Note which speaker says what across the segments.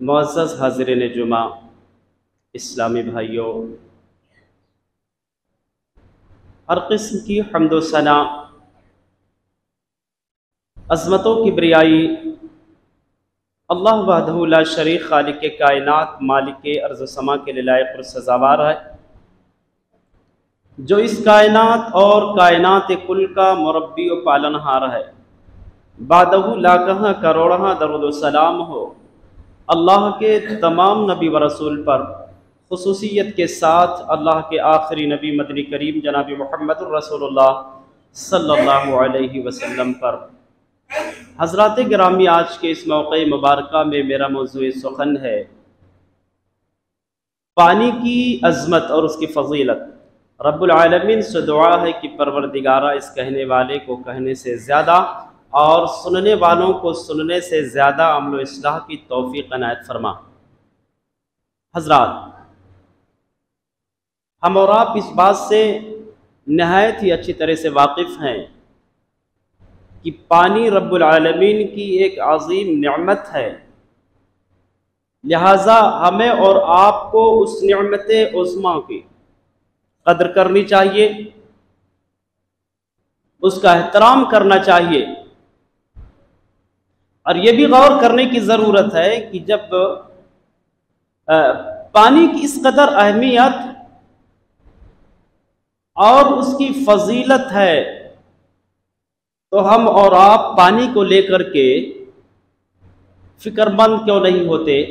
Speaker 1: मुअज़्ज़ज़ हाज़िरीन जुमा, इस्लामी भाइयों, हर किस्म की हम्द व सना, अज़मतों की किब्रियाई अल्लाह वहदहू ला शरीक खालिक कायनात मालिक अर्ज़ व समा के लिए लायक और सज़ावार है, जो इस कायनात और कायनात कुल का मुरब्बी व पालनहार है। बादहू लाखह करोड़हा दरूद व सलाम हो अल्लाह के तमाम नबी व रसूल पर, खुसूसियत के साथ अल्लाह के आखिरी नबी मदनी करीम जनाब मुहम्मदुर रसूलुल्लाह सल्लल्लाहु अलैहि वसल्लम पर। हज़रात गिरामी, आज के इस मौक़े मुबारका में मेरा मौज़ूए सुख़न है पानी की अज़मत और उसकी फ़ज़ीलत। रब्बुल आलमीन से दुआ है कि परवरदिगारा इस कहने वाले को कहने से ज़्यादा और सुनने वालों को सुनने से ज़्यादा अमल इस्लाह की तौफ़ीक़ अनायत फरमा। हज़रात, हम और आप इस बात से नहायत ही अच्छी तरह से वाकिफ़ हैं कि पानी रब्बुल आलमीन की एक अज़ीम नेमत है, लिहाजा हमें और आपको उस नेमत उज़्मा की कदर करनी चाहिए, उसका एहतराम करना चाहिए। और ये भी गौर करने की ज़रूरत है कि जब पानी की इस कदर अहमियत और उसकी फजीलत है, तो हम और आप पानी को लेकर के फिक्रमंद क्यों नहीं होते,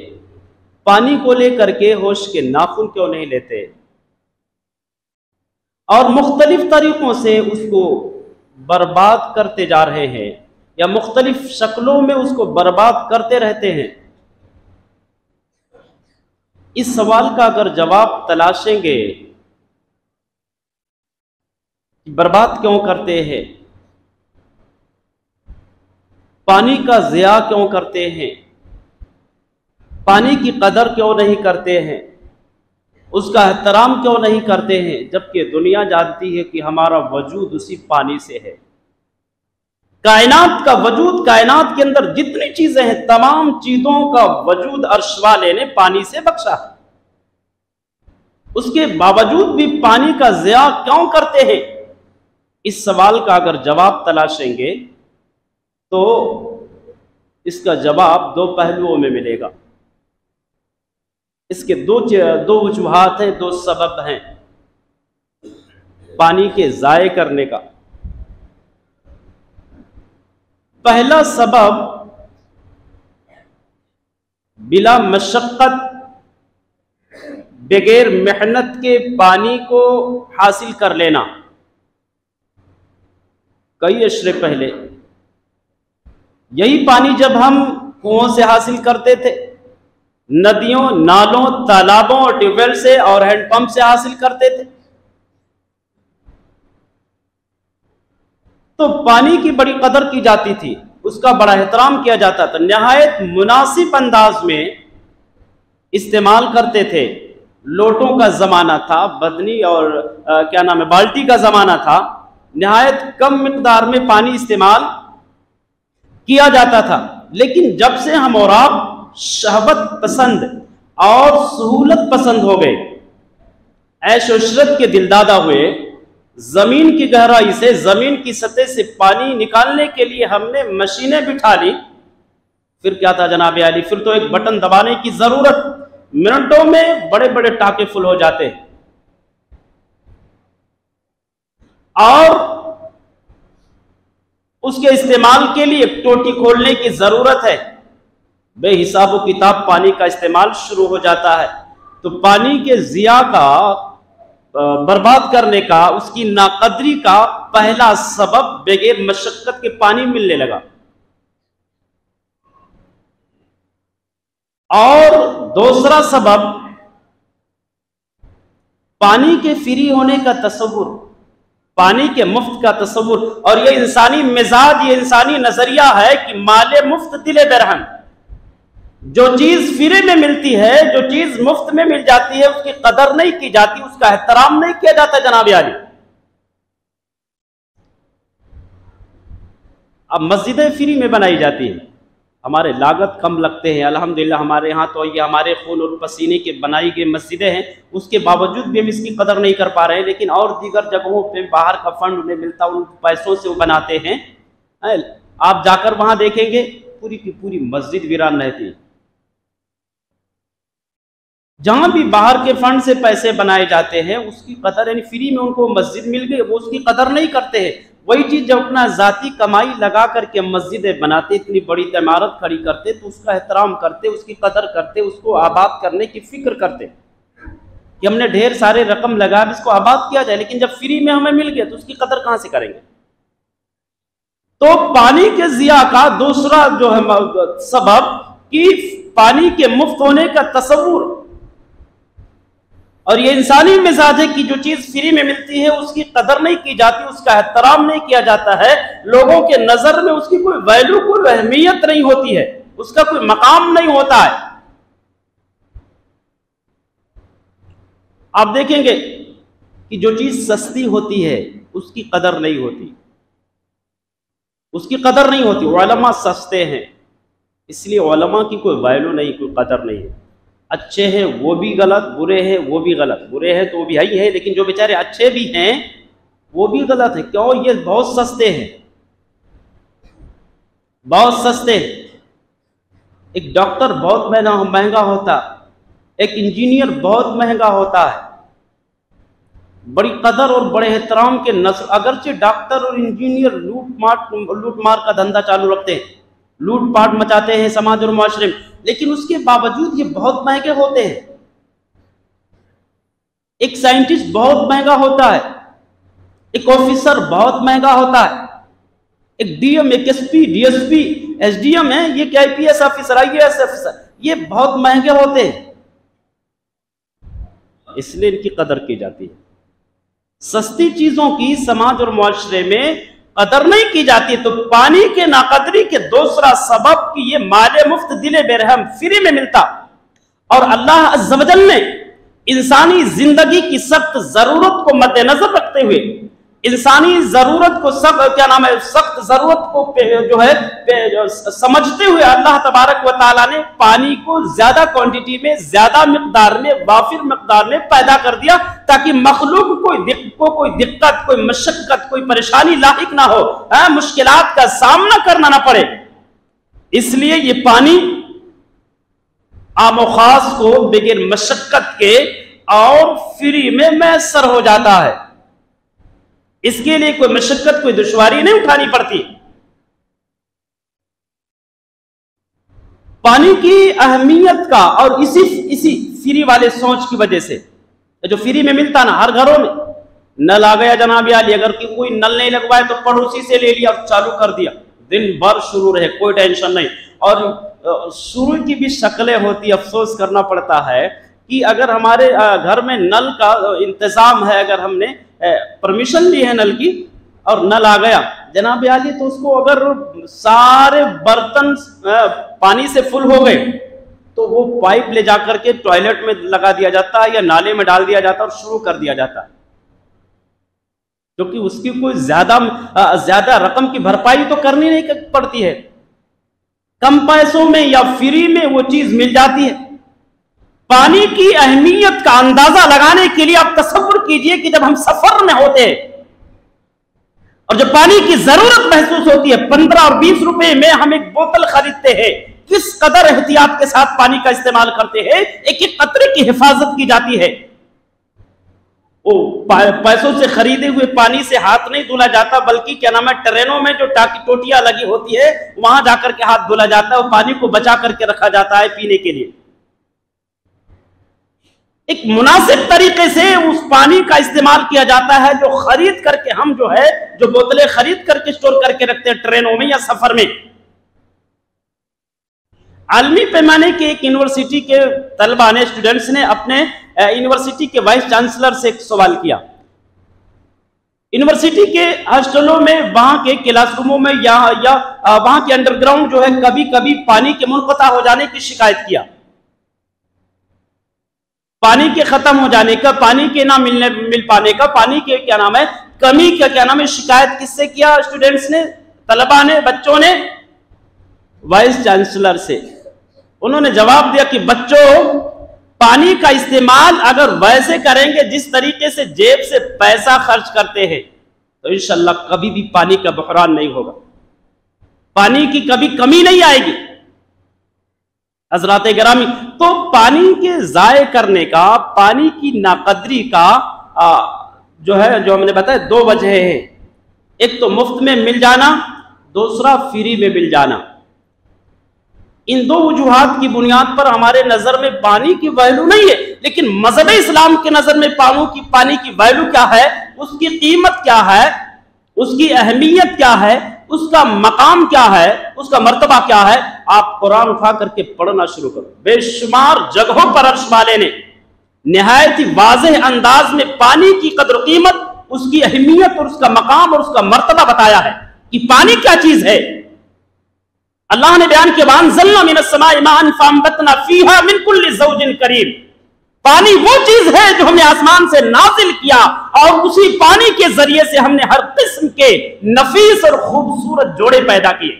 Speaker 1: पानी को लेकर के होश के नाखून क्यों नहीं लेते और मुख्तलिफ तरीक़ों से उसको बर्बाद करते जा रहे हैं या मुख्तलिफ शक्लों में उसको बर्बाद करते रहते हैं। इस सवाल का अगर जवाब तलाशेंगे कि बर्बाद क्यों करते हैं, पानी का ज़िया क्यों करते हैं, पानी की कदर क्यों नहीं करते हैं, उसका एहतराम क्यों नहीं करते हैं, जबकि दुनिया जानती है कि हमारा वजूद उसी पानी से है। कायनात का वजूद, कायनात के अंदर जितनी चीजें हैं, तमाम चीजों का वजूद अर्श वाले ने पानी से बख्शा है। उसके बावजूद भी पानी का ज़िया क्यों करते हैं, इस सवाल का अगर जवाब तलाशेंगे तो इसका जवाब दो पहलुओं में मिलेगा। इसके दो वजूहात हैं, दो सबब हैं पानी के ज़ाये करने का। पहला सबब, बिला मशक्कत बगैर मेहनत के पानी को हासिल कर लेना। कई अशरे पहले यही पानी जब हम कुओं से हासिल करते थे, नदियों, नालों, तालाबों और ट्यूबवेल से और हैंडपंप से हासिल करते थे, तो पानी की बड़ी कदर की जाती थी, उसका बड़ा एहतराम किया जाता था, नहायत मुनासिब अंदाज में इस्तेमाल करते थे। लोटों का ज़माना था, बदनी और बाल्टी का ज़माना था, नहायत कम मिकदार में पानी इस्तेमाल किया जाता था। लेकिन जब से हम और आप शहवत पसंद और सहूलत पसंद हो गए, ऐश इशरत के दिलदादा हुए, जमीन की गहराई से, जमीन की सतह से पानी निकालने के लिए हमने मशीनें बिठा ली, फिर क्या था जनाब आली, फिर तो एक बटन दबाने की जरूरत, मिनटों में बड़े बड़े टाके फुल हो जाते हैं। और उसके इस्तेमाल के लिए टोटी खोलने की जरूरत है, बेहिसाब किताब पानी का इस्तेमाल शुरू हो जाता है। तो पानी के ज़िया का, बर्बाद करने का, उसकी नाकदरी का पहला सबब बगैर मशक्कत के पानी मिलने लगा। और दूसरा सबब, पानी के फ्री होने का तसव्वुर, पानी के मुफ्त का तसव्वुर। और ये इंसानी मिजाज, ये इंसानी नजरिया है कि माले मुफ्त दिले बेरहम। जो चीज फ्री में मिलती है, जो चीज मुफ्त में मिल जाती है, उसकी कदर नहीं की जाती, उसका एहतराम नहीं किया जाता जनाब आली। अब मस्जिदें फ्री में बनाई जाती हैं, हमारे लागत कम लगते हैं। अल्हम्दुलिल्लाह हमारे यहाँ तो ये हमारे खून और पसीने के बनाई गई मस्जिदें हैं, उसके बावजूद भी हम इसकी कदर नहीं कर पा रहे हैं। लेकिन और दीगर जगहों पे बाहर का फंड उन्हें मिलता, उन पैसों से वो बनाते हैं। आप जाकर वहाँ देखेंगे पूरी की पूरी मस्जिद वीरान रहती। जहाँ भी बाहर के फंड से पैसे बनाए जाते हैं उसकी कदर, यानी फ्री में उनको मस्जिद मिल गई, वो उसकी कदर नहीं करते हैं। वही चीज जब अपना जाती कमाई लगा करके मस्जिदें बनाते, इतनी बड़ी इमारत खड़ी करते, तो उसका एहतराम करते, उसकी कदर करते, उसको आबाद करने की फिक्र करते कि हमने ढेर सारे रकम लगा इसको आबाद किया जाए। लेकिन जब फ्री में हमें मिल गया तो उसकी कदर कहां से करेंगे। तो पानी के जिया का दूसरा जो है सबब कि पानी के मुफ्त होने का तसव्वुर, और ये इंसानी मिजाज है कि जो चीज फ्री में मिलती है उसकी कदर नहीं की जाती, उसका एहतराम नहीं किया जाता है, लोगों के नजर में उसकी कोई वैल्यू, कोई अहमियत नहीं होती है, उसका कोई मकाम नहीं होता है। आप देखेंगे कि जो चीज सस्ती होती है उसकी कदर नहीं होती, उसकी कदर नहीं होती। उलमा सस्ते हैं इसलिए उलमा की कोई वैल्यू नहीं, कोई कदर नहीं है। अच्छे हैं वो भी गलत, बुरे हैं वो भी गलत, बुरे हैं तो वो भी है, लेकिन जो बेचारे अच्छे भी हैं वो भी गलत है। क्यों? ये बहुत सस्ते हैं, बहुत सस्ते हैं। एक डॉक्टर बहुत महंगा होता, एक इंजीनियर बहुत महंगा होता है, बड़ी कदर और बड़े एहतराम के नस्ल। अगरचे डॉक्टर और इंजीनियर लूट मार का धंधा चालू रखते हैं, लूट पाट मचाते हैं समाज और माशरे में, लेकिन उसके बावजूद ये बहुत महंगे होते हैं। एक साइंटिस्ट बहुत महंगा होता है, एक ऑफिसर बहुत महंगा होता है, एक डीएम, एक एसपी, डीएसपी, एसडीएम है, ये क्या आईपीएस ऑफिसर, आईएएस ऑफिसर, ये बहुत महंगे होते हैं, इसलिए इनकी कदर की जाती है। सस्ती चीजों की समाज और मुआशरे में कदर नहीं की जाती। तो पानी के नाकदरी के दूसरा सबब कि ये माले मुफ्त दिले बेरहम फ्री में मिलता, और अल्लाह अज़्ज़ व जल ने इंसानी जिंदगी की सख्त जरूरत को मद्देनजर रखते हुए, इंसानी जरूरत को सख्त जरूरत को जो है समझते हुए अल्लाह तबारक व तआला ने पानी को ज्यादा क्वांटिटी में, ज्यादा मिकदार में, वाफिर मिकदार में पैदा कर दिया, ताकि मखलूक को कोई दिक्कत, कोई मशक्कत, कोई परेशानी लाहिक ना हो, मुश्किलात का सामना करना ना पड़े। इसलिए ये पानी आम खास को बगैर मशक्कत के और फ्री में मैसर हो जाता है। इसके लिए कोई मशक्कत, कोई दुश्वारी नहीं उठानी पड़ती। पानी की अहमियत का, और इसी फ्री वाले सोच की वजह से, जो फ्री में मिलता ना, हर घरों में नल आ गया जनाब आली, अगर कोई नल नहीं लगवाए तो पड़ोसी से ले लिया और चालू कर दिया, दिन भर शुरू रहे, कोई टेंशन नहीं। और शुरू की भी शक्लें होती, अफसोस करना पड़ता है कि अगर हमारे घर में नल का इंतजाम है, अगर हमने परमिशन ली है नल की और नल आ गया जनाब आली, तो उसको अगर सारे बर्तन पानी से फुल हो गए तो वो पाइप ले जाकर के टॉयलेट में लगा दिया जाता है या नाले में डाल दिया जाता है और शुरू कर दिया जाता है, क्योंकि उसकी कोई ज्यादा रकम की भरपाई तो करनी नहीं पड़ती है, कम पैसों में या फ्री में वो चीज मिल जाती है। पानी की अहमियत का अंदाजा लगाने के लिए आप तसव्वुर कीजिए कि जब हम सफर में होते हैं और जब पानी की जरूरत महसूस होती है, 15 और 20 रुपए में हम एक बोतल खरीदते हैं, किस कदर एहतियात के साथ पानी का इस्तेमाल करते हैं, एक एक कतरे की हिफाजत की जाती है। वो पैसों से खरीदे हुए पानी से हाथ नहीं धुला जाता, बल्कि क्या नाम है, ट्रेनों में जो टोटियां लगी होती है वहां जाकर के हाथ धुला जाता है, वो पानी को बचा करके रखा जाता है पीने के लिए। एक मुनासिब तरीके से उस पानी का इस्तेमाल किया जाता है जो खरीद करके हम जो बोतलें खरीद करके स्टोर करके रखते हैं ट्रेनों में या सफर में। आलमी पैमाने के एक यूनिवर्सिटी के तलबा ने, स्टूडेंट्स ने अपने यूनिवर्सिटी के वाइस चांसलर से एक सवाल किया। यूनिवर्सिटी के हॉस्टलों में, वहां के क्लासरूमों में या वहां के अंडरग्राउंड जो है, कभी कभी पानी के मुनक़ता हो जाने की शिकायत किया, पानी के खत्म हो जाने का, पानी के ना मिल पाने का, पानी के कमी का शिकायत किससे किया? स्टूडेंट्स ने, तलबा ने, बच्चों ने। वाइस चांसलर से। उन्होंने जवाब दिया कि बच्चों, पानी का इस्तेमाल अगर वैसे करेंगे जिस तरीके से जेब से पैसा खर्च करते हैं तो इंशाअल्लाह कभी भी पानी का बहरान नहीं होगा, पानी की कभी कमी नहीं आएगी। हजरात गिरामी, तो पानी के जाये करने का, पानी की नाकदरी का जो हमने बताया दो वजह है। एक तो मुफ्त में मिल जाना, दूसरा फ्री में मिल जाना। इन दो वजूहात की बुनियाद पर हमारे नजर में पानी की वैल्यू नहीं है, लेकिन मजहब इस्लाम के नजर में पानी की वैल्यू क्या है, उसकी कीमत क्या है, उसकी अहमियत क्या है, उसका मकाम क्या है, उसका मर्तबा क्या है, आप कुरान उठा करके पढ़ना शुरू करो। बेशुमार जगहों पर अर्श वाले ने निहायत ही वाज़ेह अंदाज में पानी की कदर कीमत, उसकी अहमियत और उसका मकाम और उसका मर्तबा बताया है कि पानी क्या चीज है। अल्लाह ने बयान किया, वअंज़लना मिनस समाई माअन फअंबतना फीहा मिन कुल्ली ज़ौजिन करीम। पानी वो चीज है जो हमने आसमान से नाजिल किया और उसी पानी के जरिए से हमने हर किस्म के नफीस और खूबसूरत जोड़े पैदा किए।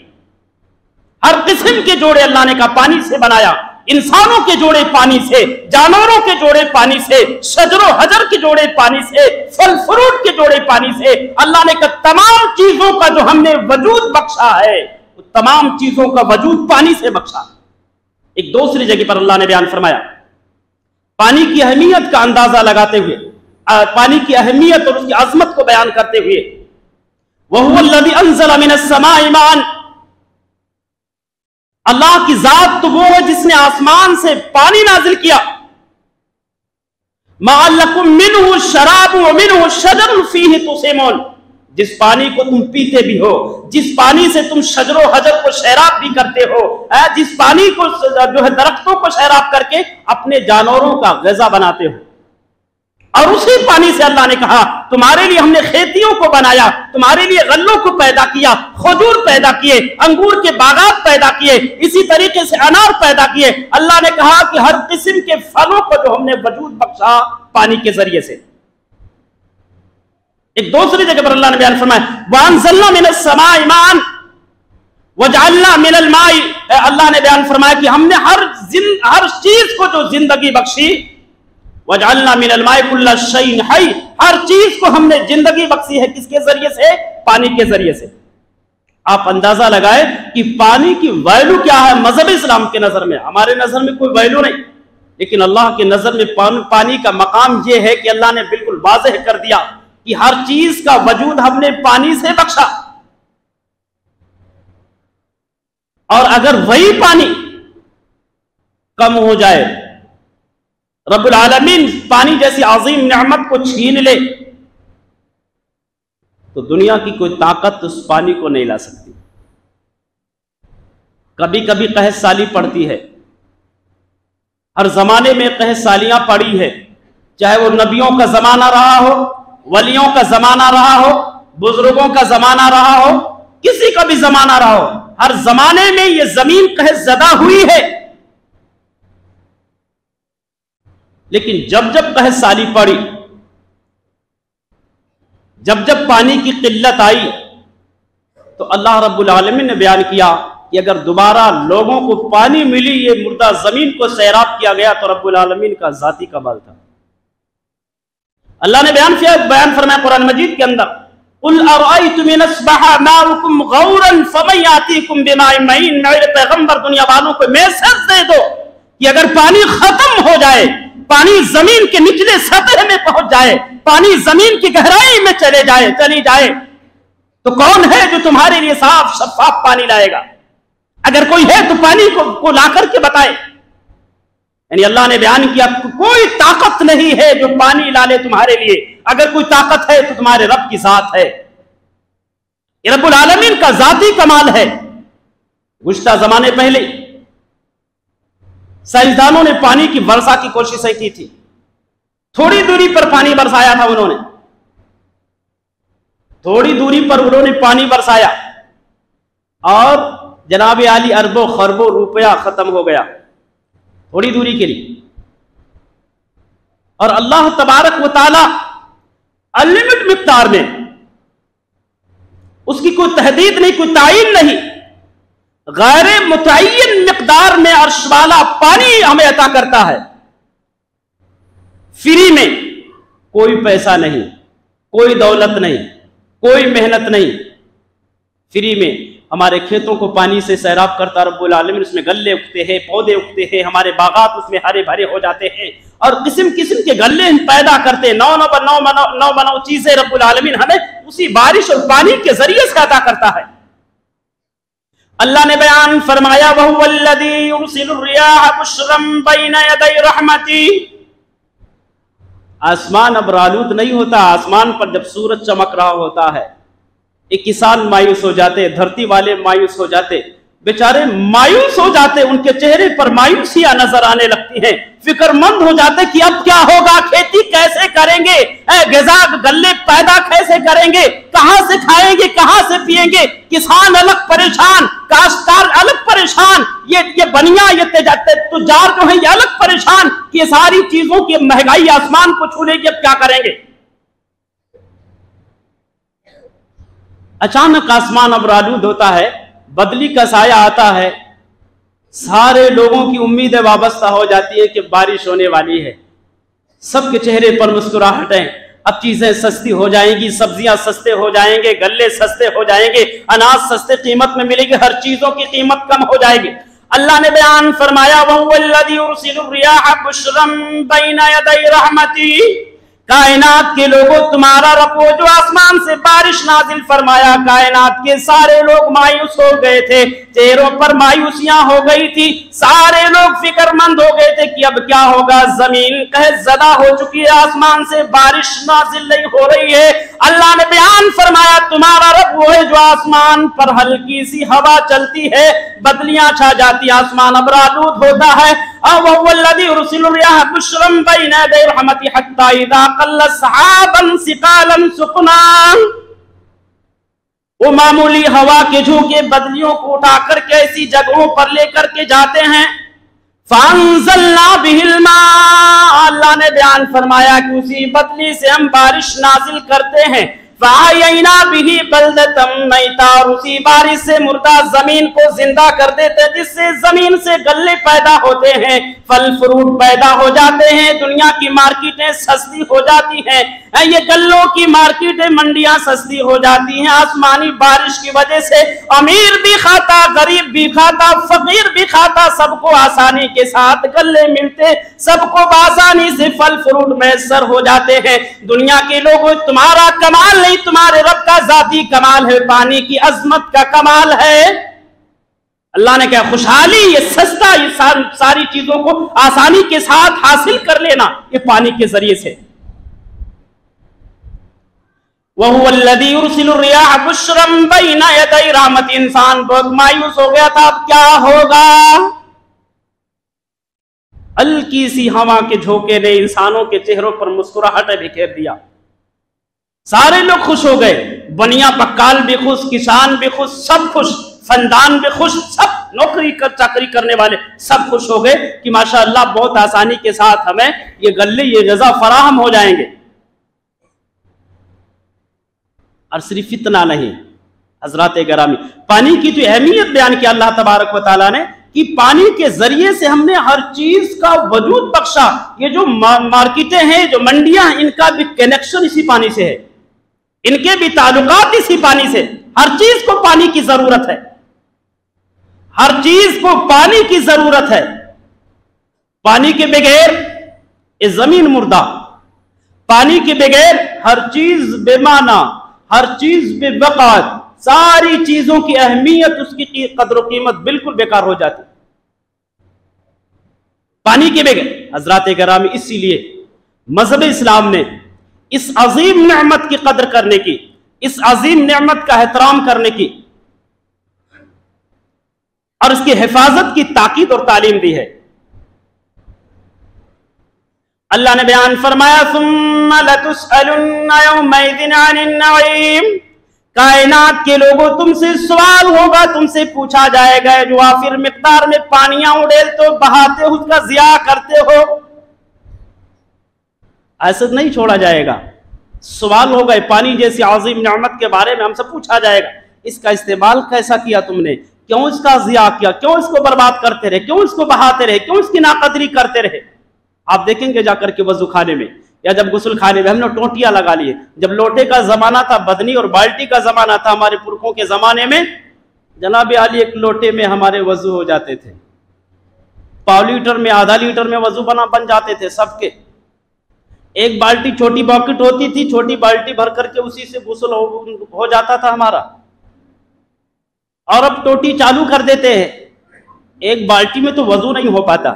Speaker 1: हर किस्म के जोड़े अल्लाह ने कहा पानी से बनाया। इंसानों के जोड़े पानी से, जानवरों के जोड़े पानी से, शजरो हजर के जोड़े पानी से, फल फ्रूट के जोड़े पानी से। अल्लाह ने कहा तमाम चीजों का जो हमने वजूद बख्शा है, वो तमाम चीजों का वजूद पानी से बख्शा। एक दूसरी जगह पर अल्लाह ने बयान फरमाया, पानी की अहमियत का अंदाजा लगाते हुए, पानी की अहमियत और उसकी अजमत को बयान करते हुए, वहुवल्लज़ी अंज़ला मिनस समाई माअन, अल्लाह की जात तो वो है जिसने आसमान से पानी नाजिल किया। माअल्लकुम मिन्हु शराबु व मिन्हु शजरुन फीहि तुसिमून, जिस पानी को तुम पीते भी हो, जिस पानी से तुम शजरो हजर को शराब भी करते हो, जिस पानी को जो है दरख्तों को शराब करके अपने जानवरों का ग़िज़ा बनाते हो, और उसी पानी से अल्लाह ने कहा तुम्हारे लिए हमने खेतियों को बनाया, तुम्हारे लिए गल्लों को पैदा किया, खजूर पैदा किए, अंगूर के बागात पैदा किए, इसी तरीके से अनार पैदा किए। अल्लाह ने कहा कि हर किस्म के फलों को जो हमने वजूद बख्शा पानी के जरिए से। एक दूसरी जगह पर अल्लाह ने बयान फरमाया, वअंज़लना मिनस समाई माअन वजअलना मिनल माई, अल्लाह ने बयान फरमाया कि हमने हर चीज को जो जिंदगी बख्शी, वजअलना मिनल माई कुल्ला शैइन हई, हर चीज को हमने जिंदगी बख्शी है। किसके जरिए से? पानी के जरिए से। आप अंदाजा लगाए कि पानी की वैल्यू क्या है मजहब इस्लाम के नजर में। हमारे नजर में कोई वैल्यू नहीं, लेकिन अल्लाह के नजर में पानी का मकाम यह है कि अल्लाह ने बिल्कुल वाज़ेह कर दिया कि हर चीज का वजूद हमने पानी से बख्शा। और अगर वही पानी कम हो जाए, रब्बुल आलमीन पानी जैसी अजीम नेमत को छीन ले, तो दुनिया की कोई ताकत उस पानी को नहीं ला सकती। कभी कभी कहस साली पड़ती है, हर जमाने में कहस सालियां पड़ी है, चाहे वो नबियों का जमाना रहा हो, वलियों का जमाना रहा हो, बुजुर्गों का जमाना रहा हो, किसी का भी जमाना रहा हो, हर जमाने में ये जमीन कहस ज़दा हुई है। लेकिन जब जब कहस साली पड़ी, जब जब पानी की किल्लत आई, तो अल्लाह रब्बुल आलमीन ने बयान किया कि अगर दोबारा लोगों को पानी मिली, ये मुर्दा जमीन को सैराब किया गया, तो रब्बुल आलमीन का जाती कमाल था। अल्लाह ने बयान फरमाया कुरान मजीद के अंदर, कुल अरअयतुम इन अस्बहा माउकुम गौरन फमन यातीकुम बिमाइन मईन, मेरे पैगंबर दुनिया वालों को मैसेज दे दो कि अगर पानी खत्म हो जाए, पानी जमीन के निचले सतह में पहुंच जाए, पानी जमीन की गहराई में चली जाए, तो कौन है जो तुम्हारे लिए साफ शफाफ पानी लाएगा? अगर कोई है तो पानी को ला करके बताए। यानी अल्लाह ने बयान किया कोई ताकत नहीं है जो पानी ला ले तुम्हारे लिए। अगर कोई ताकत है तो तुम्हारे रब की जात है, ये रब्बुल आलमीन का जाती कमाल है। गुज़श्ता जमाने पहले साइंसदानों ने पानी की वर्षा की कोशिशें की थी, थोड़ी दूरी पर पानी बरसाया था उन्होंने, थोड़ी दूरी पर उन्होंने पानी बरसाया और जनाब आली अरबों खरबों रुपया खत्म हो गया थोड़ी दूरी के लिए। और अल्लाह तबारक व तआला अनलिमिटेड मिक़दार में, उसकी कोई तहदीद नहीं, कोई तायीन नहीं, गैर मुतय्यन मिकदार में अर्श वाला पानी हमें अता करता है, फ्री में, कोई पैसा नहीं, कोई दौलत नहीं, कोई मेहनत नहीं, फ्री में हमारे खेतों को पानी से सैराब करता रब्बुल आलमीन। उसमें गल्ले उगते हैं, पौधे उगते हैं, हमारे बागात उसमें हरे भरे हो जाते हैं और किस्म किस्म के गल्ले पैदा करते हैं। नौ नौ चीजें रब्बुल आलमीन हमें उसी बारिश और पानी के जरिए से अता करता है। अल्लाह ने बयान फरमाया, वहुवल्लज़ी युरसिलुर रियाह बुश्रम बैना यदै रहमती। आसमान अब आलूद नहीं होता। आसमान पर जब सूरज चमक रहा होता है, एक किसान मायूस हो जाते, धरती वाले मायूस हो जाते, बेचारे मायूस हो जाते, उनके चेहरे पर मायूसियां नजर आने लगती हैं, फिक्रमंद हो जाते कि अब क्या होगा, खेती कैसे करेंगे, ग़िज़ा गल्ले पैदा कैसे करेंगे, कहां से खाएंगे, कहां से पिएंगे। किसान अलग परेशान, काश्तकार अलग परेशान, ये बनिया, ये तुजार जो है ये अलग परेशान कि सारी चीजों की महंगाई आसमान को छू लेगी, अब क्या करेंगे। अचानक आसमान अब आलूद होता है, बदली का साया आता है, सारे लोगों की उम्मीदें वाबस्ता हो जाती है कि बारिश होने वाली है। सबके चेहरे पर मुस्कुराहट है, अब चीजें सस्ती हो जाएंगी, सब्जियां सस्ते हो जाएंगे, गल्ले सस्ते हो जाएंगे, अनाज सस्ते कीमत में मिलेगी, हर चीजों की कीमत कम हो जाएगी। अल्लाह ने बयान फरमाया, वहुवल्लज़ी युरसिलुर रियाह बुश्रम बैना यदै रहमती। कायनात के लोगों, तुम्हारा रब वो जो आसमान से बारिश नाजिल फरमाया, कायनात के सारे लोग मायूस हो गए थे, चेहरों पर मायूसियां हो गई थी, सारे लोग फिक्रमंद हो गए थे कि अब क्या होगा, जमीन कहज़दा हो चुकी है, आसमान से बारिश नाजिल नहीं हो रही है। अल्लाह ने बयान फरमाया, तुम्हारा रब वो है जो आसमान पर हल्की सी हवा चलती है, बदलियां छा जाती, आसमान अब आलूद होता है। वहुवल्लज़ी युरसिलुर रियाह बुश्रम बैना यदै रहमती हत्ता इज़ा क़ल्ला सहाबन सिक़ालन सुक़ना। वो मामूली हवा के झोंके बदलियों को उठाकर के ऐसी जगहों पर लेकर के जाते हैं। फ़अंज़लना बिहिल मा, अल्लाह ने बयान फरमाया कि उसी बदली से हम बारिश नाजिल करते हैं। फ़अहयैना बिही बल्दतम मैता, और उसी बारिश से मुर्दा जमीन को जिंदा कर देते हैं, जिससे जमीन से गल्ले पैदा होते हैं, फल फ्रूट पैदा हो जाते हैं, दुनिया की मार्केटें सस्ती हो जाती हैं, ये गल्लों की मार्केटें, मंडियां सस्ती हो जाती हैं। आसमानी बारिश की वजह से अमीर भी खाता, गरीब भी खाता, फकीर भी खाता, सबको आसानी के साथ गल्ले मिलते, सबको आसानी से फल फ्रूट मैसर हो जाते हैं। दुनिया के लोगों, तुम्हारा कमाल नहीं, तुम्हारे रब का जाती कमाल है, पानी की अजमत का कमाल है। अल्लाह ने क्या खुशहाली, ये सस्ता, ये सारी चीजों को आसानी के साथ हासिल कर लेना, ये पानी के जरिए से। वहुवल्लज़ी युरसिलुर रियाह बुश्रम बैना यदै रहमती। इंसान बहुत मायूस हो गया था, अब क्या होगा। हल्की सी हवा के झोंके ने इंसानों के चेहरों पर मुस्कुराहट बिखेर दिया, सारे लोग खुश हो गए, बनिया बक्काल भी खुश, किसान भी खुश, सब खुश, फंदान भी खुश, सब नौकरी कर चाकरी करने वाले सब खुश हो गए कि माशाअल्लाह बहुत आसानी के साथ हमें ये गल्ले, ये ग़िज़ा फराहम हो जाएंगे। और सिर्फ इतना नहीं, हजरात गिरामी, पानी की जो अहमियत बयान किया अल्लाह तबारक व तआला ने कि पानी के जरिए से हमने हर चीज का वजूद बख्शा। ये जो मार्केटें हैं, जो मंडियां हैं, इनका भी कनेक्शन इसी पानी से है, इनके भी ताल्लुकात इसी पानी से। हर चीज को पानी की जरूरत है, हर चीज को पानी की जरूरत है। पानी के बगैर ये जमीन मुर्दा, पानी के बगैर हर चीज बेमाना, हर चीज बेवकात, सारी चीजों की अहमियत, उसकी कदर कीमत बिल्कुल बेकार हो जाती पानी के बगैर। हजरात गिरामी, इसीलिए मजहब इस्लाम ने इस अजीम नेमत की कदर करने की, इस अजीम नेमत का एहतराम करने की और इसकी हिफाजत की ताकीद और तालीम दी है। अल्लाह ने बयान फरमाया, सुम्मा लतुसअलुन्ना यौमइज़िन अनिन नईम। कायनात के लोगों, तुमसे सवाल होगा, तुमसे पूछा जाएगा, जो आफिर मिकदार में पानियां उड़ेलते हो, बहाते हो, उसका जिया करते हो, ऐसे नहीं छोड़ा जाएगा। सवाल होगा, पानी जैसी आज़ीम नेमत के बारे में हमसे पूछा जाएगा, इसका इस्तेमाल कैसा किया तुमने, क्यों इसका ज़िया किया, क्यों इसको बर्बाद करते रहे, क्यों इसको बहाते रहे, क्यों इसकी नाकदरी करते रहे। आप देखेंगे जाकर के वजू खाने में या जब गुस्ल खाने में हमने टोटियां लगा ली। जब लोटे का जमाना था, बदनी और बाल्टी का जमाना था हमारे पुरखों के जमाने में, जनाब आली एक लोटे में हमारे वजू हो जाते थे, पाव लीटर में, आधा लीटर में वजू बन जाते थे सबके। एक बाल्टी छोटी बॉकेट होती थी, छोटी बाल्टी भर करके उसी से गुस्ल हो जाता था हमारा। और अब टोटी चालू कर देते हैं, एक बाल्टी में तो वजू नहीं हो पाता,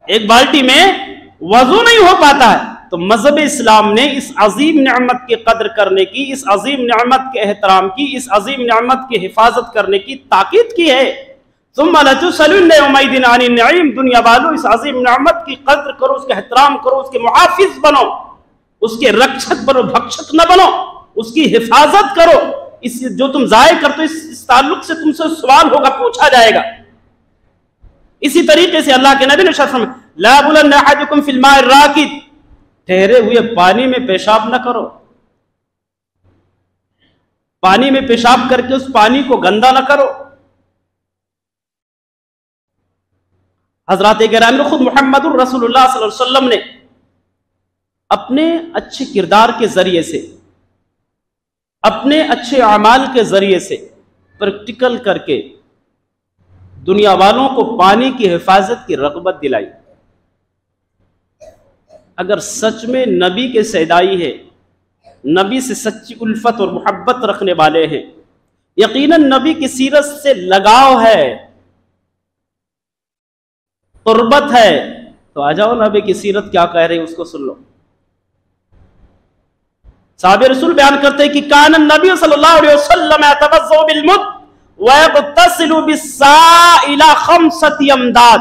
Speaker 1: एक बाल्टी में वजू नहीं हो पाता है। तो मजहब इस्लाम ने इस अजीम नेमत की कदर करने की, इस अजीम नेमत के एहतराम की, इस अजीम नेमत की हिफाजत करने की ताकीद की है। दुनिया वालों, इस अजीम नेमत की कदर करो, उसका एहतराम करो, उसके मुहाफिज बनो, उसके रक्षक बनो, भक्षक न बनो, उसकी हिफाजत करो। इस जो तुम जाय करते हो इस ताल्लुक से तुमसे सवाल होगा, पूछा जाएगा। इसी तरीके से अल्लाह के नबी ने फरमाया, ला बुलन्ना अहदुकुम फिल मा'i राकिद, ठहरे हुए पानी में पेशाब न करो, पानी में पेशाब करके उस पानी को गंदा न करो। हजरत गिरामी खुद मुहम्मदुर रसूलुल्लाह सल्लल्लाहु अलैहि वसल्लम ने अपने अच्छे किरदार के जरिए से, अपने अच्छे अमाल के जरिए से प्रैक्टिकल करके दुनिया वालों को पानी की हिफाजत की रग़बत दिलाई। अगर सच में नबी के सैदाई है, नबी से सच्ची उल्फत और मोहब्बत रखने वाले हैं, यकीनन नबी की सीरत से लगाव है, कुर्बत है, तो आ जाओ नबी की सीरत क्या कह रही है उसको सुन लो। साहब रसूल बयान करते हैं कि कान नबी सल्लल्लाहु अलैहि वसल्लम यतवज़्ज़उ बिल मुद व यग़तसिलु बिस्सा'i इला खम्सति अमदाद।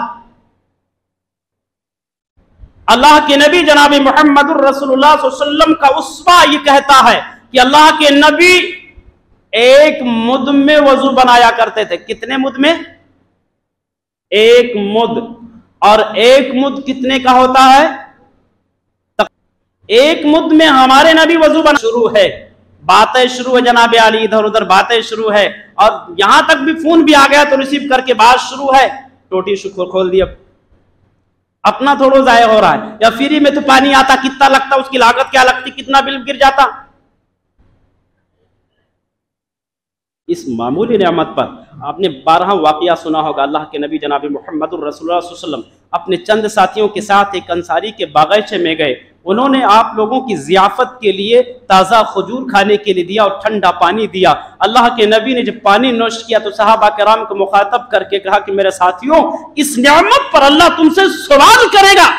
Speaker 1: अल्लाह के नबी जनाब मुहम्मदुर रसूलुल्लाह सल्लल्लाहु अलैहि वसल्लम का उस्वा ये कहता है कि अल्लाह के नबी एक मुद में वजू बनाया करते थे। कितने मुद में? एक मुद। और एक मुद कितने का होता है? एक मुद में हमारे नबी वजू बना। शुरू है, बातें शुरू है जनाब आली, इधर उधर बातें शुरू है, और यहां तक भी फोन भी आ गया तो रिसीव करके बात शुरू है, टोटी खोल दी, अपना थोड़ा जाया हो रहा है। या फ्री में तो पानी आता, कितना लगता, उसकी लागत क्या लगती, कितना बिल गिर जाता। इस मामूली नेमत पर आपने 12 वाकया सुना होगा। अल्लाह के नबी जनाब मुहम्मदुर रसूलुल्लाह सल्लल्लाहु अलैहि वसल्लम अपने चंद साथियों के साथ एक अंसारी के बागीचे में गए। उन्होंने आप लोगों की जियाफत के लिए ताज़ा खजूर खाने के लिए दिया और ठंडा पानी दिया। अल्लाह के नबी ने जब पानी नोश किया तो सहाबा किराम को मुखातब करके कहा कि मेरे साथियों, इस नेमत पर अल्लाह तुमसे सवाल करेगा।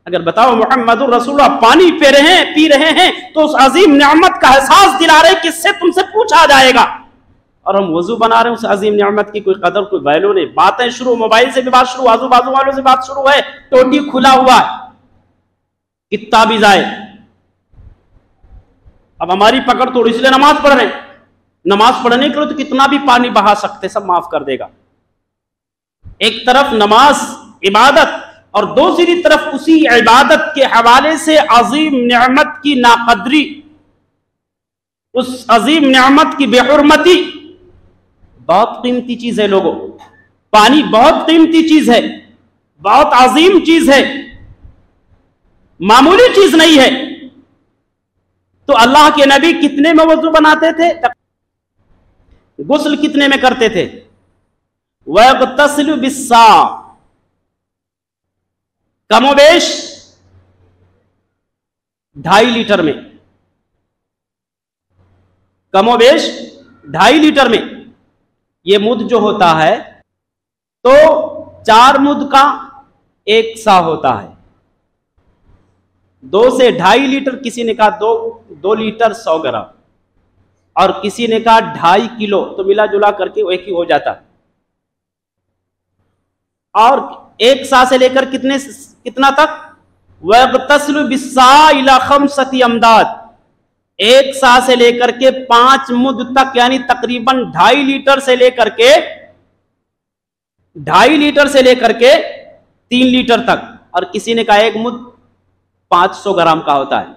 Speaker 1: अगर बताओ मुहम्मदुर रसूलुल्लाह पानी पी रहे हैं तो उस अजीम नेमत का एहसास दिला रहे किससे तुमसे पूछा जाएगा। और हम वजू बना रहे हैं, उस अजीम नेमत की कोई कदर कोई वैल्यू नहीं। बातें शुरू, मोबाइल से भी बात शुरू, आजू बाजू वालों से बात शुरू है, टोटी खुला हुआ है, कितना भी जाए। अब हमारी पकड़ तोड़, इसलिए नमाज पढ़ रहे हैं। नमाज पढ़ने के लिए तो कितना भी पानी बहा सकते, सब माफ कर देगा। एक तरफ नमाज इबादत और दूसरी तरफ उसी इबादत के हवाले से अजीम नेमत की नाकदरी, उस अजीम नेमत की बेहुरमती। बहुत कीमती चीज है लोगों, पानी बहुत कीमती चीज है, बहुत अजीम चीज है, मामूली चीज नहीं है। तो अल्लाह के नबी कितने में वजू बनाते थे? गुस्ल कितने में करते थे? वयग़तसिलु बिस्सा, कमोबेश 2.5 लीटर में, कमोबेश 2.5 लीटर में। ये मुद जो होता है तो 4 मुद का 1 सा होता है। 2 से 2.5 लीटर, किसी ने कहा 2 लीटर 100 ग्राम, और किसी ने कहा 2.5 किलो, तो मिला जुला करके एक ही हो जाता। और 1 सा से लेकर कितना तक? वयग़तसिलु बिस्सा इला खम्सति अमदाद, 1 सा से लेकर के 5 मुद तक, यानी तकरीबन 2.5 लीटर से लेकर के 3 लीटर तक। और किसी ने कहा 1 मुद 500 ग्राम का होता है,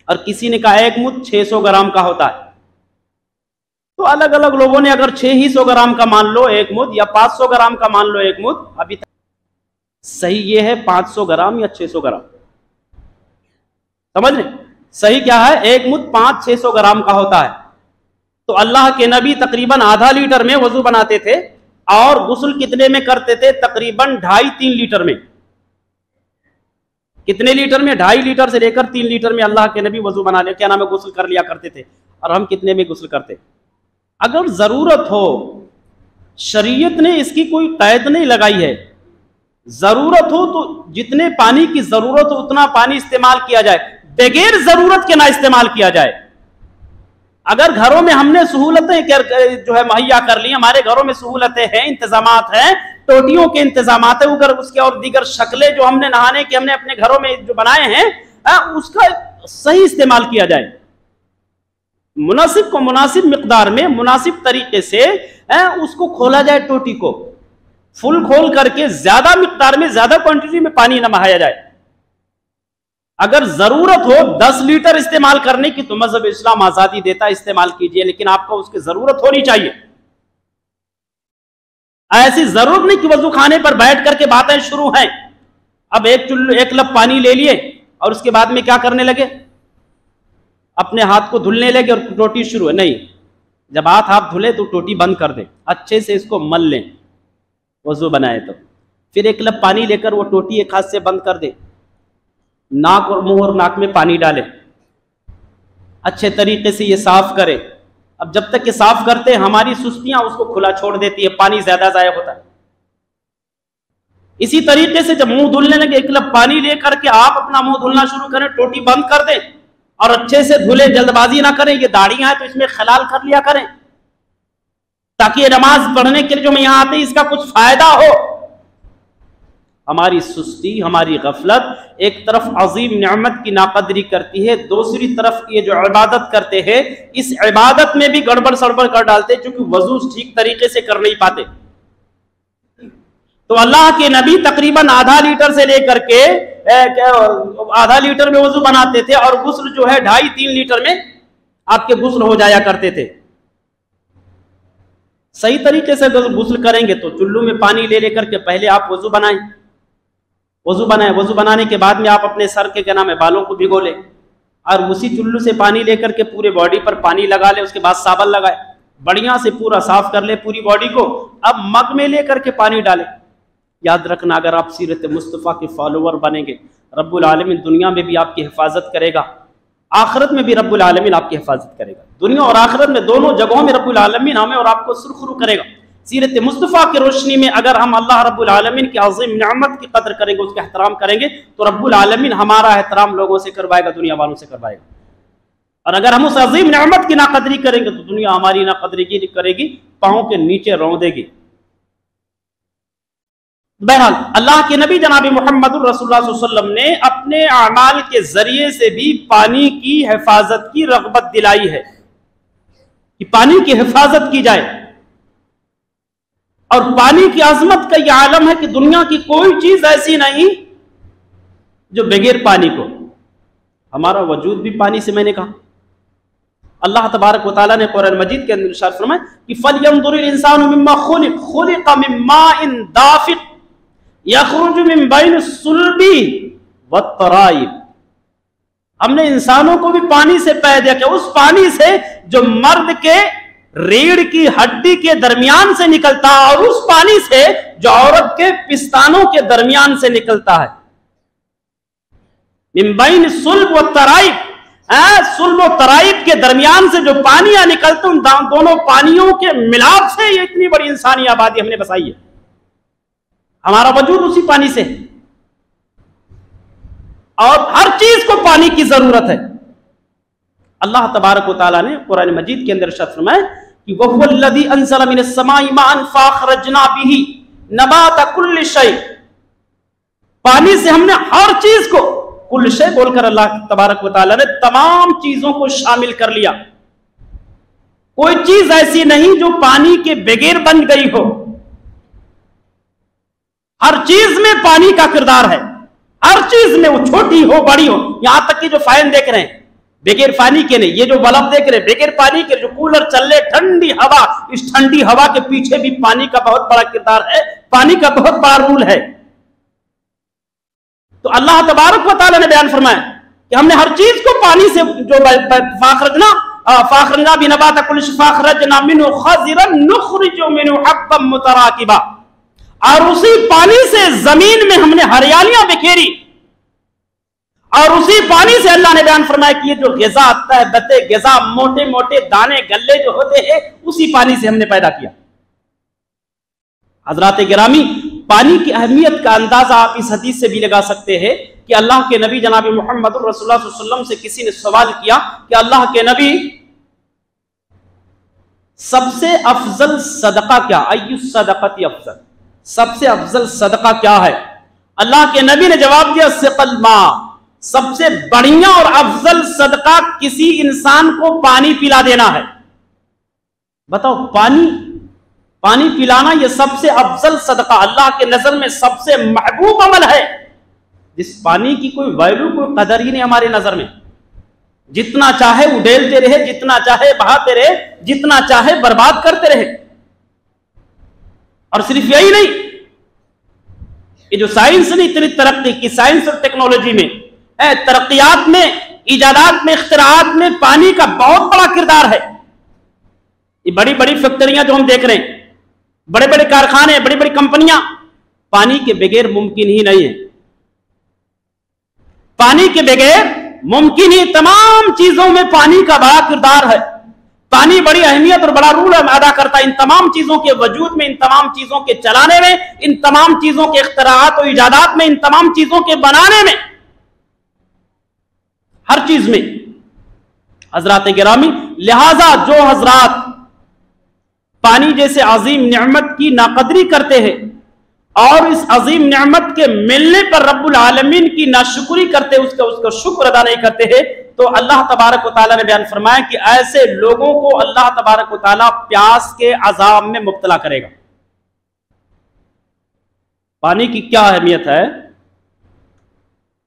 Speaker 1: और किसी ने कहा 1 मुद 600 ग्राम का होता है। तो अलग अलग लोगों ने अगर 600 ग्राम का मान लो एक मुद्द, या 500 ग्राम का मान लो एक मुद्द, अभी तक सही ये है 500 ग्राम या 600 ग्राम, समझ रहे? सही क्या है? एक मुद्द 500-600 ग्राम का होता है। तो अल्लाह के नबी तकरीबन आधा लीटर में वजू बनाते थे, और गुस्ल कितने में करते थे? तकरीबन 2.5-3 लीटर में। कितने लीटर में? 2.5 लीटर से लेकर 3 लीटर में अल्लाह के नबी वजू बना लिया, क्या नाम है, गुस्ल कर लिया करते थे। और हम कितने में गुस्ल करते? अगर जरूरत हो, शरीयत ने इसकी कोई कैद नहीं लगाई है, जरूरत हो तो जितने पानी की जरूरत हो उतना पानी इस्तेमाल किया जाए, बगैर जरूरत के ना इस्तेमाल किया जाए। अगर घरों में हमने सहूलतें जो है मुहैया कर ली, हमारे घरों में सहूलतें हैं, इंतजामात हैं, टोटियों के इंतजामात है, उगर उसके और दीगर शक्लें जो हमने नहाने के हमने अपने घरों में जो बनाए हैं, उसका सही इस्तेमाल किया जाए। मुनासिब को मुनासिब मिकदार में मुनासिब तरीके से उसको खोला जाए, टोटी को फुल खोल करके ज्यादा मिकदार में ज्यादा क्वांटिटी में पानी न बहाया जाए। अगर जरूरत हो 10 लीटर इस्तेमाल करने की तो मजहब इस्लाम आजादी देता है, इस्तेमाल कीजिए, लेकिन आपको उसकी जरूरत होनी चाहिए। ऐसी जरूरत नहीं कि वजू खाने पर बैठ करके बातें शुरू हैं, अब एक लब पानी ले लिए और उसके बाद में क्या करने लगे, अपने हाथ को धुलने लगे और टोटी शुरू है। नहीं, जब हाथ आप धुले तो टोटी बंद कर दे, अच्छे से इसको मल लें, वजू बनाए तो फिर एक लब पानी लेकर वो टोटी एक हाथ से बंद कर दे, नाक और मुंह और नाक में पानी डाले, अच्छे तरीके से ये साफ करे। अब जब तक ये साफ करते हैं हमारी सुस्तियां उसको खुला छोड़ देती है, पानी ज्यादा जाया होता है। इसी तरीके से जब मुंह धुलने लगे, एक लब पानी लेकर के आप अपना मुंह धुलना शुरू करें, टोटी बंद कर दें और अच्छे से धुले, जल्दबाजी ना करें। ये दाढ़ियां हैं तो इसमें खलाल कर लिया करें, ताकि ये नमाज पढ़ने के लिए जो मैं यहां आते इसका कुछ फायदा हो। हमारी सुस्ती, हमारी गफलत एक तरफ अजीम नेमत की नाकदरी करती है, दूसरी तरफ ये जो इबादत करते हैं इस इबादत में भी गड़बड़ सड़बड़ कर डालते हैं, क्योंकि वजू ठीक तरीके से कर नहीं पाते। तो अल्लाह के नबी तकरीबन आधा लीटर से लेकर के आधा लीटर में वजू बनाते थे, और गुस्ल जो है 2.5-3 लीटर में आपके गुस्ल हो जाया करते थे। सही तरीके से अगर गुस्ल करेंगे तो चुल्लू में पानी ले लेकर के पहले आप वजू बनाएं, वजू बनाने के बाद में आप अपने सर के क्या नाम है बालों को भिगो ले, और उसी चुल्लू से पानी लेकर के पूरे बॉडी पर पानी लगा ले, उसके बाद साबन लगाए, बढ़िया से पूरा साफ कर ले पूरी बॉडी को। अब मग में लेकर के पानी डाले। याद रखना, अगर आप सीरत मुस्तफ़ा के फॉलोवर बनेंगे, रब्बुल आलमीन दुनिया में भी आपकी हिफाजत करेगा, आखिरत में भी रब्बुल आलमीन आपकी हिफाजत करेगा। दुनिया और आखिरत में दोनों जगहों में रब्बुल आलमीन हमें और आपको सुरखरू करेगा। सीरत मुस्तफ़ा की रोशनी में अगर हम अल्लाह रब्बुल आलमीन की अज़ीम नेमत की कदर करेंगे, उसका एहतराम करेंगे, तो रब्बुल आलमीन हमारा एहतराम लोगों से करवाएगा, दुनिया वालों से करवाएगा। और अगर हम उस अज़ीम नेमत की नाकदरी करेंगे तो दुनिया हमारी नाकदरी करेगी, पाँव के नीचे रौंदेगी। बहरहाल अल्लाह के नबी जनाब मोहम्मद रसूलुल्लाह सल्लल्लाहु अलैहि वसल्लम ने अपने अमाल के जरिए से भी पानी की हिफाजत की रग़बत दिलाई है कि पानी की हिफाजत की जाए। और पानी की अजमत का यह आलम है कि दुनिया की कोई चीज ऐसी नहीं जो बगैर पानी को, हमारा वजूद भी पानी से, मैंने कहा। अल्लाह तबारक व तआला ने कुरान मजीद के अंदर इरशाद फरमाया कि फलयंजुरिल इंसानु मिम्मा खुलिक़ मिन माइन दाफिक़ यखरुजु मिन बैन सुल्बी वत्तराइब। हमने इंसानों को भी पानी से पैदा किया, उस पानी से जो मर्द के रीढ़ की हड्डी के दरमियान से निकलता है, और उस पानी से जो औरत के पिस्तानों के दरमियान से निकलता है। मिन बैन सुल्ब व तराइब, सुल्ब व तराइब के दरमियान से जो पानियां निकलते, उन दोनों पानियों के मिलाप से ये इतनी बड़ी इंसानी आबादी हमने बसाई है। हमारा वजूद उसी पानी से, और हर चीज को पानी की जरूरत है। अल्लाह तबारक व तआला ने कुरान मजीद के अंदर इरशाद फरमाया कि वहुवल्लज़ी अंज़ला मिनस समाई माअन फ़अख़रजना बिही नबात कुल्लि शै। पानी से हमने हर चीज को, कुल शै बोलकर अल्लाह तबारक व तआला ने तमाम चीजों को शामिल कर लिया। कोई चीज ऐसी नहीं जो पानी के बगैर बन गई हो। हर चीज में पानी का किरदार है, हर चीज में, वो छोटी हो बड़ी हो। यहां तक कि जो फैन देख रहे हैं, बगैर पानी के नहीं। ये जो बल्ब देख रहे बगैर पानी के, जो कूलर चल रहे, ठंडी हवा, इस ठंडी हवा के पीछे भी पानी का बहुत बड़ा किरदार है, पानी का बहुत बड़ा रूल है। तो अल्लाह तबारक व तआला ने बयान फरमाया कि हमने हर चीज को पानी से जो फाखरजना बिनबात कुल फाखरजना मिन्हु खज़िरन नुखरिजु मिन्हु हब्बन मुतराकिबा, और उसी पानी से जमीन में हमने हरियालियां बिखेरी, और उसी पानी से अल्लाह ने बयान फरमाया कि ये जो ग़िज़ा आता है, बते ग़िज़ा, मोटे मोटे दाने गल्ले जो होते हैं, उसी पानी से हमने पैदा किया। हज़रात गिरामी, पानी की अहमियत का अंदाजा आप इस हदीस से भी लगा सकते हैं कि अल्लाह के नबी जनाब मोहम्मद रसूलुल्लाह सल्लल्लाहु अलैहि वसल्लम से किसी ने सवाल किया कि अल्लाह के नबी, सबसे अफजल सदका क्या, अय्यु सदक़ती अफजल, सबसे अफजल सदका क्या है? अल्लाह के नबी ने जवाब दिया, सिक़ल मा, सबसे बढ़िया और अफजल सदका किसी इंसान को पानी पिला देना है। बताओ, पानी पिलाना यह सबसे अफजल सदका, अल्लाह के नजर में सबसे महबूब अमल है, जिस पानी की कोई वैल्यू, कोई कदर ही नहीं हमारी नजर में। जितना चाहे उड़ेलते रहे, जितना चाहे बहाते रहे, जितना चाहे बर्बाद करते रहे। और सिर्फ यही नहीं, ये जो साइंस ने इतनी तरक्की की, साइंस और टेक्नोलॉजी में, तरक्कियात में, इजादात में, इख्तिराआत में पानी का बहुत बड़ा किरदार है। ये बड़ी बड़ी फैक्ट्रियां जो हम देख रहे हैं, बड़े बड़े कारखाने, बड़ी बड़ी कंपनियां, पानी के बगैर मुमकिन ही नहीं है। पानी के बगैर मुमकिन ही, तमाम चीजों में पानी का बड़ा किरदार है। पानी बड़ी अहमियत और बड़ा रूल अदा करता है इन तमाम चीजों के वजूद में, इन तमाम चीजों के चलाने में, इन तमाम चीजों के इख्तिराआत और इजादात में, इन तमाम चीजों के बनाने में, हर चीज में। हजरात गिरामी, लिहाजा जो हजरात पानी जैसे अजीम नेमत की नाकदरी करते हैं और इस अजीम नेमत के मिलने पर रब्बुल आलमीन की नाशुक्री करते, उसका शुक्र अदा नहीं करते हैं, तो अल्लाह तबारक व तआला ने बयान फरमाया कि ऐसे लोगों को अल्लाह तबारक व तआला प्यास के अजाब में मुब्तला करेगा। पानी की क्या अहमियत है?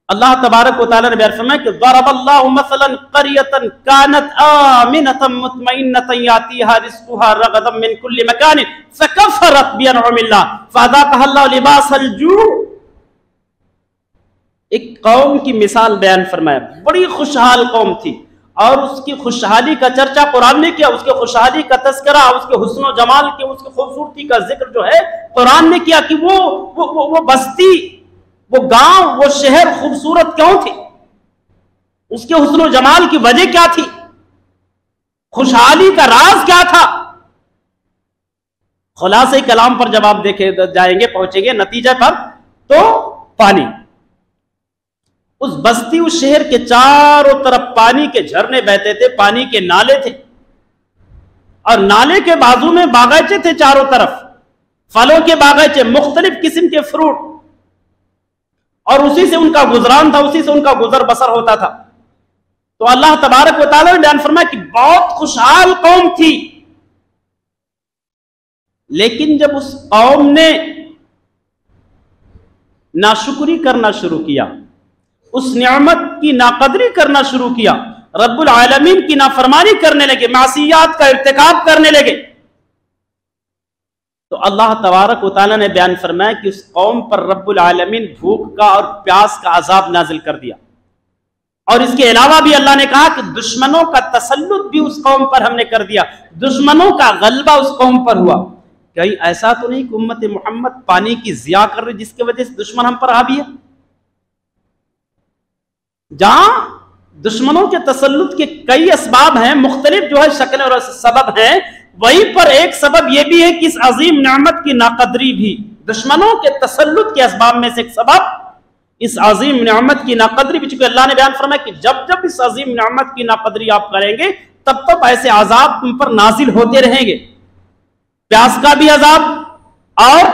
Speaker 1: अल्लाह तबारक व तआला ने बयान फरमाया कि ज़रबल्लाहु मसलन क़रियतन कानत आमिनतन मुतमइन्नतन यातीहा रिज़्क़ुहा रग़दन मिन कुल्ली मकान फ़कफ़रत बिअनउमिल्लाह फ़अज़ाक़हा अल्लाहु लिबासल जू। एक कौम की मिसाल बयान फरमाया, बड़ी खुशहाल कौम थी और उसकी खुशहाली का चर्चा कुरान ने किया, उसके खुशहाली का तस्करा, उसके हुस्न व जमाल के, उसकी खूबसूरती का जिक्र जो है कुरान ने किया कि वो बस्ती, वो गांव, वो शहर खूबसूरत क्यों थी, उसके हुस्न व जमाल की वजह क्या थी, खुशहाली का राज क्या था। खुलासे कलाम पर जब आप देखे जाएंगे, पहुंचेंगे नतीजे पर, तो पानी। उस बस्ती, उस शहर के चारों तरफ पानी के झरने बहते थे, पानी के नाले थे, और नाले के बाजू में बागीचे थे चारों तरफ, फलों के बागीचे, मुख्तलिफ किस्म के फ्रूट, और उसी से उनका गुजरान था, उसी से उनका गुजर बसर होता था। तो अल्लाह तबारक व तआला ने बयान फरमाया कि बहुत खुशहाल कौम थी, लेकिन जब उस कौम ने नाशुक्री करना शुरू किया, उस नियामत की नाकदरी करना शुरू किया, रब्बुल आलमीन की नाफरमानी करने लगे, मासियात का इर्तिकाब करने लगे, तो अल्लाह तबारक व तआला ने बयान फरमाया कि उस कौम पर रब्बुल आलमीन भूख का और प्यास का अजाब नाजिल कर दिया। और इसके अलावा भी अल्लाह ने कहा कि दुश्मनों का तसल्लुत भी उस कौम पर हमने कर दिया, दुश्मनों का गलबा उस कौम पर हुआ। कहीं ऐसा तो नहीं कि उम्मत मोहम्मद पानी की जिया कर रही जिसकी वजह से दुश्मन हम पर हावी है? जहां दुश्मनों के तसल्लुत के कई असबाब हैं, मुख्तलिफ जो है शक्लें और सबब हैं, वहीं पर एक सबब यह भी है कि इस अजीम नेमत की नाकदरी भी दुश्मनों के तसल्लुत के असबाब में से एक सबब इस अजीम नेमत की नाकदरी भी, चूंकि अल्लाह ने बयान फरमाया कि जब जब इस अजीम नेमत की नाकदरी आप करेंगे तब तब ऐसे अजाब तुम पर नाजिल होते रहेंगे, प्यास का भी अजाब और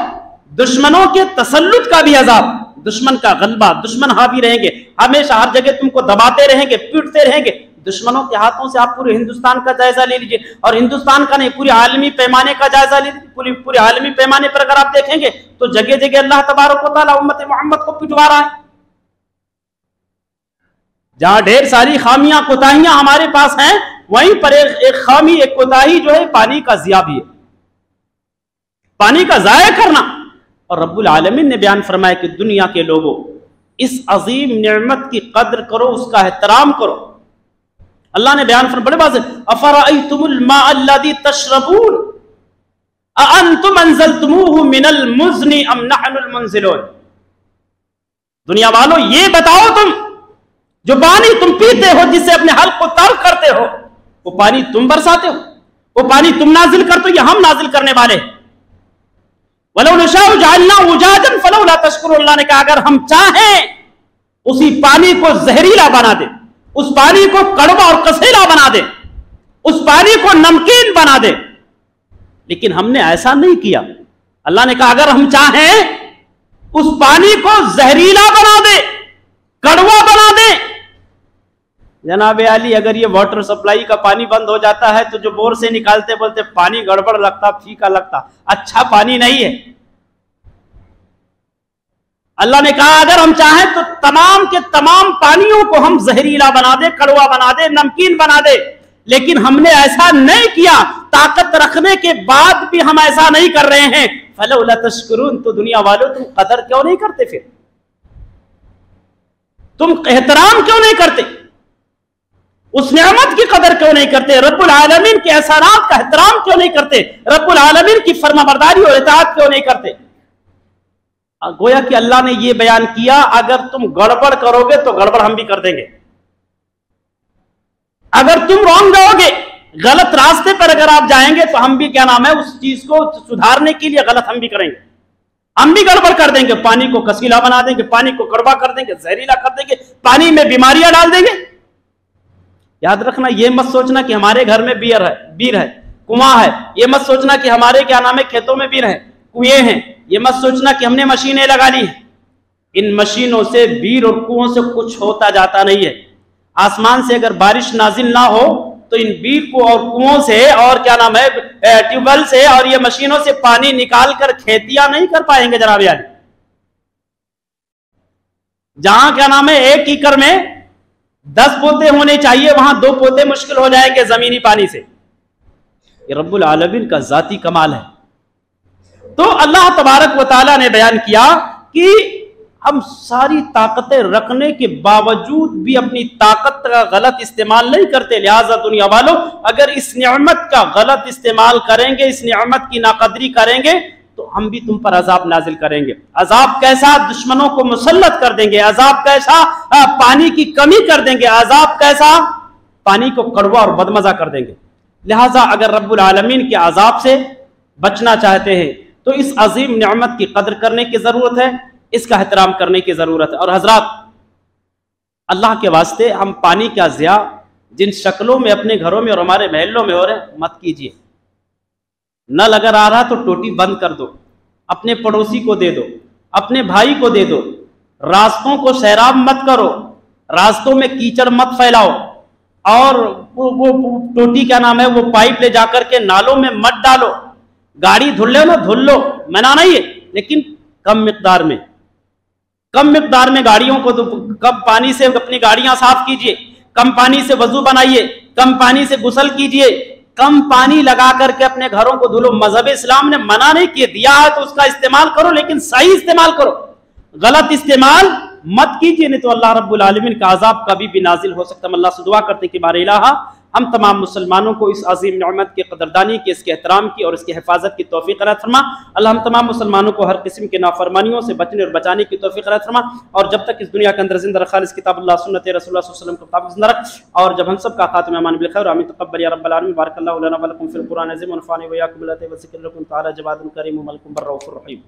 Speaker 1: दुश्मनों के तसल्लुत का भी अजाब, दुश्मन का गलबा, दुश्मन हावी रहेंगे, हमेशा हर जगह तुमको दबाते रहेंगे, पीटते रहेंगे। दुश्मनों के हाथों से आप पूरे हिंदुस्तान का जायजा ले लीजिए, और हिंदुस्तान का नहीं पूरे आलमी पैमाने का जायजा ले लीजिए। पूरे आलमी पैमाने पर अगर आप देखेंगे तो जगह जगह अल्लाह तबारक व तआला उम्मत मोहम्मद को पिटवा रहा है। जहां ढेर सारी खामियां कोताहियां हमारे पास हैं, वहीं पर एक खामी, एक कोताही जो है पानी का ज़िया भी है, पानी का ज़ाया करना। और रब्बुल आलमीन ने बयान फरमाया कि दुनिया के लोगों, इस अजीम नेमत की कद्र करो, उसका एहतराम करो। अल्लाह ने बयान फरमाया बड़े बात से, अफराअयतुमुल माअ अल्लज़ी तशरबून अअंतुम अंज़लतुमूहु मिनल मुज़्नी अम नहनुल मुनज़िलून। दुनिया वालों, ये बताओ, तुम जो पानी तुम पीते हो, जिससे अपने हल्क को तर करते हो, वो पानी तुम बरसाते हो, वो पानी तुम नाजिल करते हो या हम नाजिल करने वाले? वलौ नशाउ जअलनाहु उजाजन फलौला तशकुरून। अल्लाह ने कहा, अगर हम चाहें उसी पानी को जहरीला बना दे, उस पानी को कड़वा और कसेला बना दे, उस पानी को नमकीन बना दे, लेकिन हमने ऐसा नहीं किया। अल्लाह ने कहा, अगर हम चाहें उस पानी को जहरीला बना दे, कड़वा बना दे। जनाब अली, अगर ये वाटर सप्लाई का पानी बंद हो जाता है तो जो बोर से निकालते बोलते पानी गड़बड़ लगता, फीका लगता, अच्छा पानी नहीं है। अल्लाह ने कहा, अगर हम चाहें तो तमाम के तमाम पानियों को हम जहरीला बना दे, कड़वा बना दे, नमकीन बना दे, लेकिन हमने ऐसा नहीं किया। ताकत रखने के बाद भी हम ऐसा नहीं कर रहे हैं। फलौला तशकुरून। तो दुनिया वालों, तुम कदर क्यों नहीं करते? फिर तुम एहतराम क्यों नहीं करते? उस नेमत की कदर क्यों नहीं करते? रब्बुल आलमीन के एहसानात का एहतराम क्यों नहीं करते? रब्बुल आलमीन की फरमाबरदारी और इताअत क्यों नहीं करते? गोया कि अल्लाह ने यह बयान किया, अगर तुम गड़बड़ करोगे तो गड़बड़ हम भी कर देंगे। अगर तुम रॉन्ग जाओगे, गलत रास्ते पर अगर आप जाएंगे, तो हम भी क्या नाम है, उस चीज को सुधारने के लिए गलत हम भी करेंगे, हम भी गड़बड़ कर देंगे। पानी को कसीला बना देंगे, पानी को कड़वा कर देंगे, जहरीला कर देंगे, पानी में बीमारियां डाल देंगे। याद रखना, ये मत सोचना कि हमारे घर में बीर है, कुआं है। ये मत सोचना कि हमारे क्या नाम है, खेतों में बीर है, कुएं हैं। ये मत सोचना कि हमने मशीनें लगा ली। इन मशीनों से, बीर और कुओं से कुछ होता जाता नहीं है। आसमान से अगर बारिश नाजिल ना हो तो इन बीर को और कुओं से और क्या नाम है, ट्यूबवेल से और ये मशीनों से पानी निकाल कर खेतियां नहीं कर पाएंगे जनाब यार। जहां क्या नाम है, 1 एकड़ में 10 पोते होने चाहिए, वहां 2 पोते मुश्किल हो जाएंगे जमीनी पानी से। ये रब्बुल आलमीन का जाती कमाल है। तो अल्लाह तबारक व तआला ने बयान किया कि हम सारी ताकतें रखने के बावजूद भी अपनी ताकत का गलत इस्तेमाल नहीं करते। लिहाजा दुनिया वालों, अगर इस नेमत का गलत इस्तेमाल करेंगे, इस नेमत की नाकदरी करेंगे, तो हम भी तुम पर अजाब नाजिल करेंगे। अजाब कैसा, दुश्मनों को मुसल्लत कर देंगे। अजाब कैसा, पानी की कमी कर देंगे। अजाब कैसा, पानी को कड़वा और बदमजा कर देंगे। लिहाजा अगर रब्बुल आलमीन के अजाब से बचना चाहते हैं तो इस अजीम नेमत की कदर करने की जरूरत है, इसका एहतराम करने की जरूरत है। और हजरात, अल्लाह के वास्ते हम पानी का ज़िया जिन शक्लों में अपने घरों में और हमारे महलों में हो रहे, मत कीजिए। नल अगर आ रहा तो टोटी बंद कर दो, अपने पड़ोसी को दे दो, अपने भाई को दे दो। रास्तों को सैराब मत करो, रास्तों में कीचड़ मत फैलाओ, और वो टोटी क्या नाम है, वो पाइप ले जाकर के नालों में मत डालो। गाड़ी धुल लो ना, धुल लो, मना नहीं है, लेकिन कम मिकदार में, कम मिकदार में गाड़ियों को, तो कम पानी से अपनी गाड़ियां साफ कीजिए, कम पानी से वजू बनाइए, कम पानी से गुस्ल कीजिए, कम पानी लगा करके अपने घरों को धुलो। मजहब इस्लाम ने मना नहीं किया, दिया है तो उसका इस्तेमाल करो, लेकिन सही इस्तेमाल करो, गलत इस्तेमाल मत कीजिए, नहीं तो अल्लाह रब्बुल आलमीन का अजाब कभी भी नाजिल हो सकता है। अल्लाह से दुआ करते कि बारे इलाहा हम तमाम मुसलमानों को इस अजीम नेमत की कदरदानी की, इसके एहतराम की और इसकी हिफाजत की तौफीक अता फरमा। अल्लाह हम तमाम मुसलमानों को हर किस्म के नाफरमानियों से बचने और बचाने की तौफीक अता फरमा। और जब तक इस दुनिया के अंदर जिंदा रखा, इस किताब अल्लाह सुन्नत रसूलुल्लाह सल्लल्लाहु अलैहि वसल्लम को मुताबिक जिंदा रख। और जब हम सब का खात्मा अमान बिल खैर, आमीन तक़ब्बल या रब्बल आलमीन। बारकल्लाहु लना व लकुम फिल कुरान अज़ीम व नफ़अनी व इय्याकुम बिल आयति व ज़िक्रिल लकुम तआला जवादुल करीम मलकुम बर्रऊफुर रहीम।